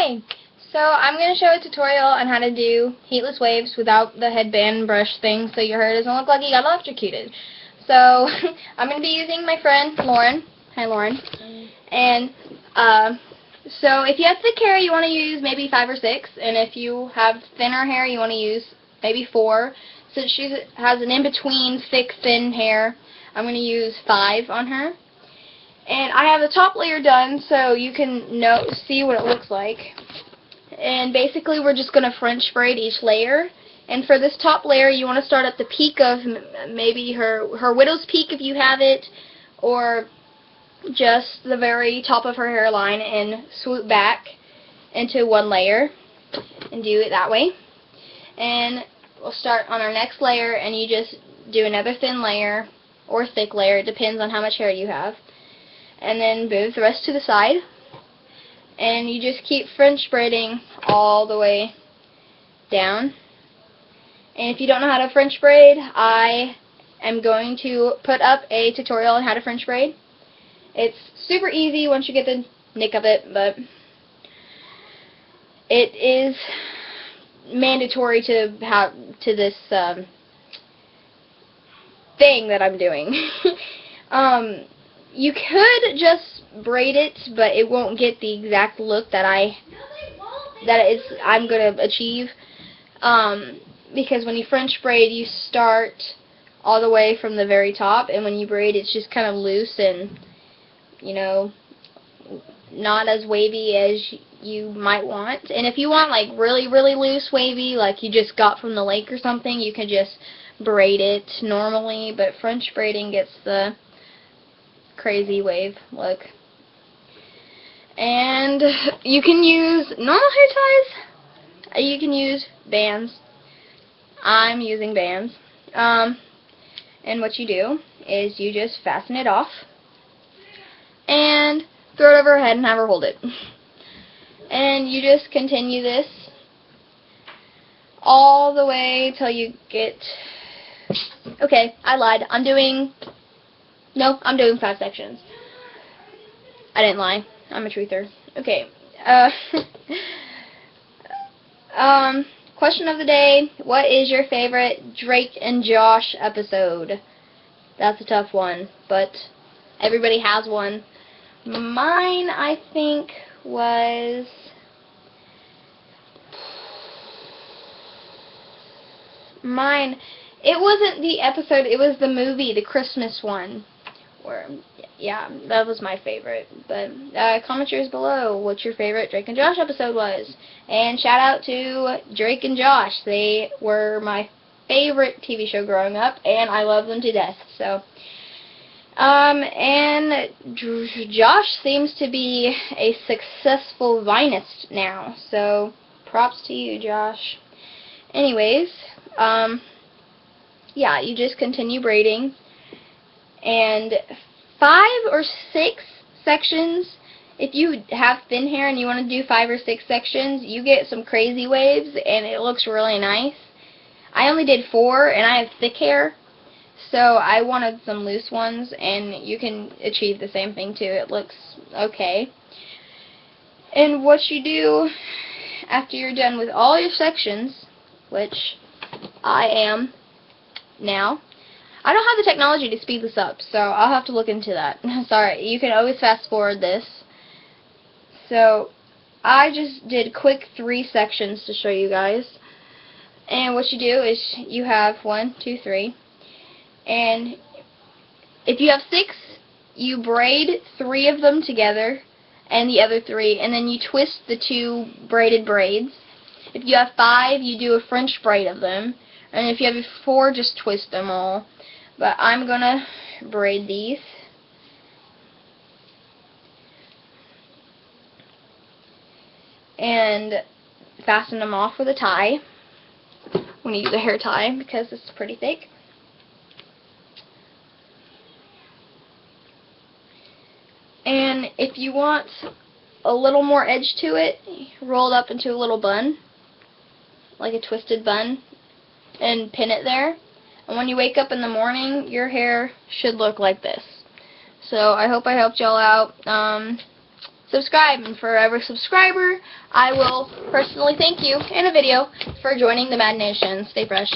Hi! So I'm going to show a tutorial on how to do heatless waves without the headband brush thing so your hair doesn't look like you got electrocuted. So I'm going to be using my friend Lauren. Hi Lauren. And so if you have thick hair you want to use maybe 5 or 6, and if you have thinner hair you want to use maybe 4. Since she has an in-between thick thin hair, I'm going to use 5 on her. And I have the top layer done so you can see what it looks like. And basically we're just going to French braid each layer. And for this top layer you want to start at the peak of maybe her widow's peak if you have it, or just the very top of her hairline, and swoop back into one layer and do it that way. And we'll start on our next layer and you just do another thin layer or thick layer, it depends on how much hair you have. And then move the rest to the side. And you just keep French braiding all the way down. And if you don't know how to French braid, I am going to put up a tutorial on how to French braid. It's super easy once you get the nick of it, but it is mandatory to this thing that I'm doing. You could just braid it, but it won't get the exact look that I'm going to achieve. Because when you French braid, you start all the way from the very top, and when you braid, it's just kind of loose and, you know, not as wavy as you might want. And if you want like really, really loose wavy, like you just got from the lake or something, you can just braid it normally. But French braiding gets the crazy wave look. And you can use normal hair ties, you can use bands. I'm using bands. And what you do is you just fasten it off and throw it over her head and have her hold it. And you just continue this all the way till you get... Okay, I lied. I'm doing 5 sections. I didn't lie. I'm a truther. Okay. Question of the day. What is your favorite Drake and Josh episode? That's a tough one, but everybody has one. Mine, I think, was... It wasn't the episode, it was the movie, the Christmas one. Yeah, that was my favorite. But comment yours below what your favorite Drake and Josh episode was. And shout out to Drake and Josh. They were my favorite TV show growing up, and I love them to death. So, and Josh seems to be a successful vinist now. So, props to you, Josh. Anyways, yeah, you just continue braiding. And 5 or 6 sections, if you have thin hair and you want to do 5 or 6 sections, you get some crazy waves and it looks really nice. I only did 4 and I have thick hair, so I wanted some loose ones, and you can achieve the same thing too. It looks okay. And what you do after you're done with all your sections, which I am now, I don't have the technology to speed this up, so I'll have to look into that. Sorry, you can always fast forward this. So, I just did quick 3 sections to show you guys. And what you do is you have 1, 2, 3. And if you have 6, you braid 3 of them together and the other 3, and then you twist the 2 braided braids. If you have 5, you do a French braid of them. And if you have 4, just twist them all. But I'm gonna braid these. And fasten them off with a tie. I'm gonna use a hair tie because it's pretty thick. And if you want a little more edge to it, roll it up into a little bun, like a twisted bun, and pin it there. And when you wake up in the morning, your hair should look like this. So I hope I helped y'all out. subscribe. And for every subscriber, I will personally thank you in a video for joining the Mad Nation. Stay fresh.